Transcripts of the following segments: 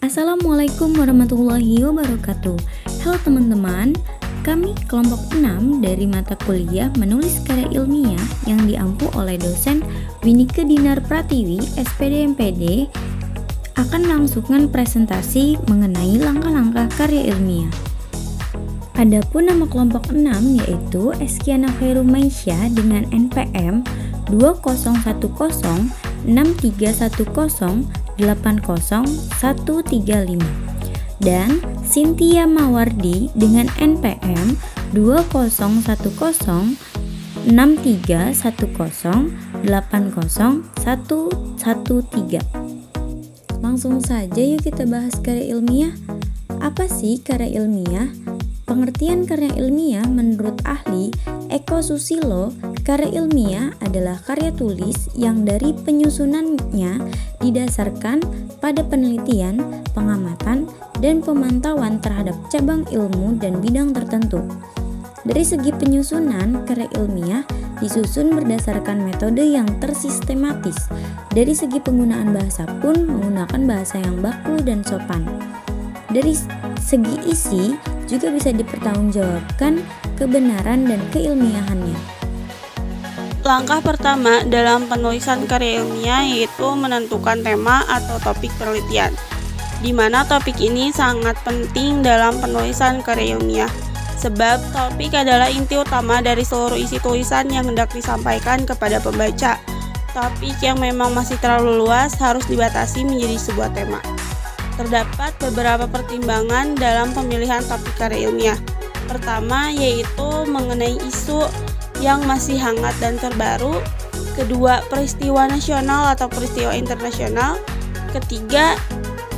Assalamualaikum warahmatullahi wabarakatuh. Halo teman-teman, kami kelompok 6 dari mata kuliah menulis karya ilmiah yang diampu oleh dosen Winike Dinar Pratiwi, SPD MPD, akan melangsungkan presentasi mengenai langkah-langkah karya ilmiah. Adapun nama kelompok 6 yaitu Eskiana Khairu Maisyah dengan NPM 2061080135 dan Cynthia Mawardi dengan NPM 2061080113. Langsung saja yuk kita bahas karya ilmiah. Apa sih karya ilmiah? Pengertian karya ilmiah menurut ahli Eko Susilo, karya ilmiah adalah karya tulis yang dari penyusunannya didasarkan pada penelitian, pengamatan, dan pemantauan terhadap cabang ilmu dan bidang tertentu. Dari segi penyusunan, karya ilmiah disusun berdasarkan metode yang tersistematis. Dari segi penggunaan bahasa pun menggunakan bahasa yang baku dan sopan. Dari segi isi juga bisa dipertanggungjawabkan kebenaran dan keilmiahannya. Langkah pertama dalam penulisan karya ilmiah yaitu menentukan tema atau topik penelitian, di mana topik ini sangat penting dalam penulisan karya ilmiah, sebab topik adalah inti utama dari seluruh isi tulisan yang hendak disampaikan kepada pembaca. Topik yang memang masih terlalu luas harus dibatasi menjadi sebuah tema. Terdapat beberapa pertimbangan dalam pemilihan topik karya ilmiah. Pertama yaitu mengenai isu yang masih hangat dan terbaru. Kedua, peristiwa nasional atau peristiwa internasional. Ketiga,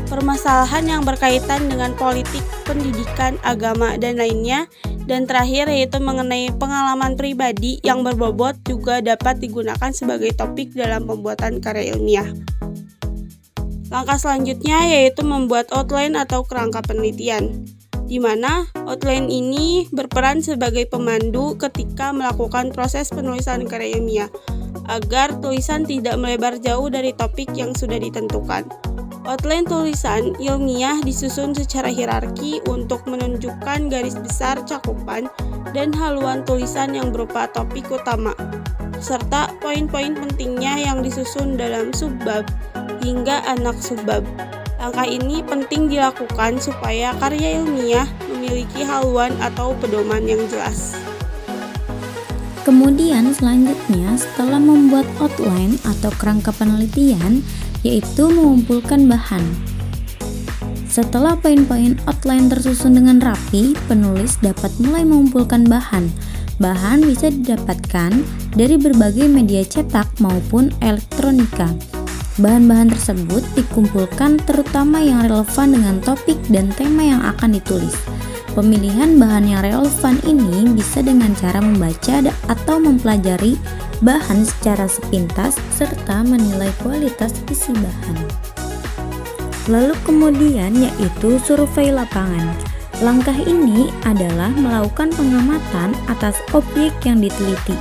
permasalahan yang berkaitan dengan politik, pendidikan, agama, dan lainnya. Dan terakhir yaitu mengenai pengalaman pribadi yang berbobot juga dapat digunakan sebagai topik dalam pembuatan karya ilmiah. Langkah selanjutnya yaitu membuat outline atau kerangka penelitian, di mana outline ini berperan sebagai pemandu ketika melakukan proses penulisan karya ilmiah, agar tulisan tidak melebar jauh dari topik yang sudah ditentukan. Outline tulisan ilmiah disusun secara hierarki untuk menunjukkan garis besar cakupan dan haluan tulisan yang berupa topik utama, serta poin-poin pentingnya yang disusun dalam subbab hingga anak subbab. Langkah ini penting dilakukan supaya karya ilmiah memiliki haluan atau pedoman yang jelas. Kemudian selanjutnya setelah membuat outline atau kerangka penelitian yaitu mengumpulkan bahan. Setelah poin-poin outline tersusun dengan rapi, penulis dapat mulai mengumpulkan bahan. Bahan bisa didapatkan dari berbagai media cetak maupun elektronika. Bahan-bahan tersebut dikumpulkan terutama yang relevan dengan topik dan tema yang akan ditulis. Pemilihan bahan yang relevan ini bisa dengan cara membaca atau mempelajari bahan secara sepintas serta menilai kualitas isi bahan. Lalu kemudian yaitu survei lapangan. Langkah ini adalah melakukan pengamatan atas objek yang diteliti,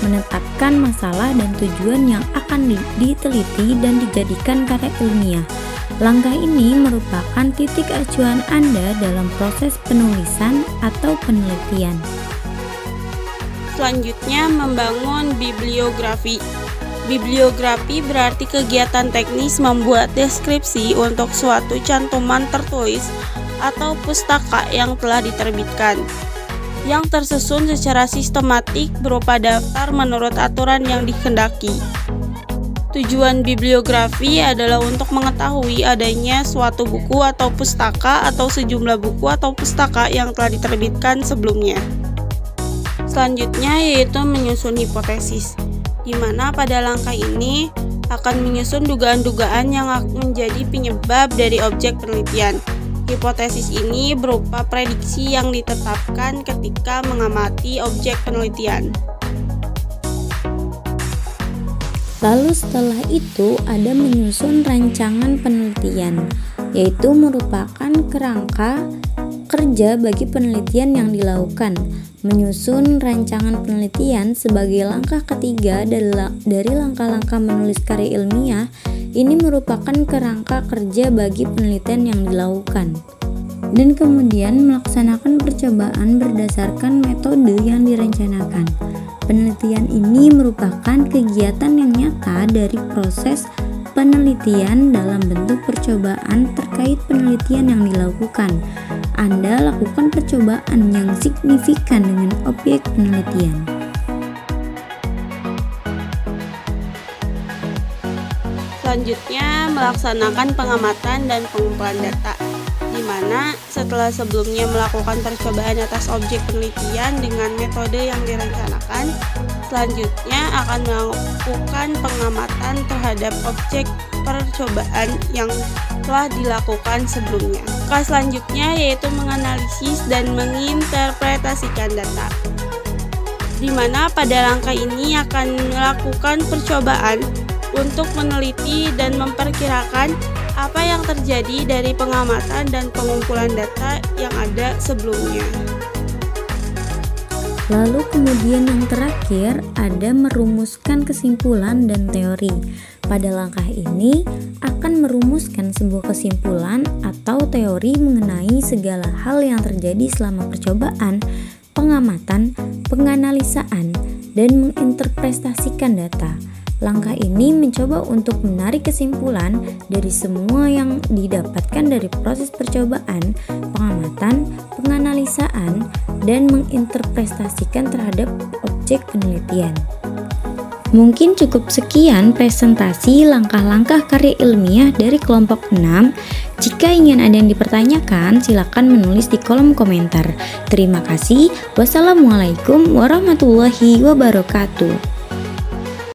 menetapkan masalah dan tujuan yang akan diteliti dan dijadikan karya ilmiah. Langkah ini merupakan titik acuan Anda dalam proses penulisan atau penelitian. Selanjutnya, membangun bibliografi. Bibliografi berarti kegiatan teknis membuat deskripsi untuk suatu cantuman tertulis atau pustaka yang telah diterbitkan, yang tersusun secara sistematik berupa daftar menurut aturan yang dikehendaki. Tujuan bibliografi adalah untuk mengetahui adanya suatu buku atau pustaka atau sejumlah buku atau pustaka yang telah diterbitkan sebelumnya. Selanjutnya yaitu menyusun hipotesis, di mana pada langkah ini akan menyusun dugaan-dugaan yang akan menjadi penyebab dari objek penelitian. Hipotesis ini berupa prediksi yang ditetapkan ketika mengamati objek penelitian. Lalu setelah itu ada menyusun rancangan penelitian, yaitu merupakan kerangka kerja bagi penelitian yang dilakukan. Menyusun rancangan penelitian sebagai langkah ketiga dari langkah-langkah menulis karya ilmiah Ini merupakan kerangka kerja bagi penelitian yang dilakukan. Dan kemudian melaksanakan percobaan berdasarkan metode yang direncanakan. Penelitian ini merupakan kegiatan yang nyata dari proses penelitian dalam bentuk percobaan terkait penelitian yang dilakukan. Anda lakukan percobaan yang signifikan dengan objek penelitian. Selanjutnya, melaksanakan pengamatan dan pengumpulan data, di mana setelah sebelumnya melakukan percobaan atas objek penelitian dengan metode yang direncanakan, selanjutnya akan melakukan pengamatan terhadap objek percobaan yang telah dilakukan sebelumnya. Langkah selanjutnya yaitu menganalisis dan menginterpretasikan data, di mana pada langkah ini akan melakukan percobaan untuk meneliti dan memperkirakan apa yang terjadi dari pengamatan dan pengumpulan data yang ada sebelumnya. Lalu kemudian yang terakhir ada merumuskan kesimpulan dan teori. Pada langkah ini akan merumuskan sebuah kesimpulan atau teori mengenai segala hal yang terjadi selama percobaan, pengamatan, penganalisaan, dan menginterpretasikan data. Langkah ini mencoba untuk menarik kesimpulan dari semua yang didapatkan dari proses percobaan, pengamatan, penganalisaan, dan menginterpretasikan terhadap objek penelitian. Mungkin cukup sekian presentasi langkah-langkah karya ilmiah dari kelompok 6. Jika ingin ada yang dipertanyakan, silakan menulis di kolom komentar. Terima kasih. Wassalamualaikum warahmatullahi wabarakatuh.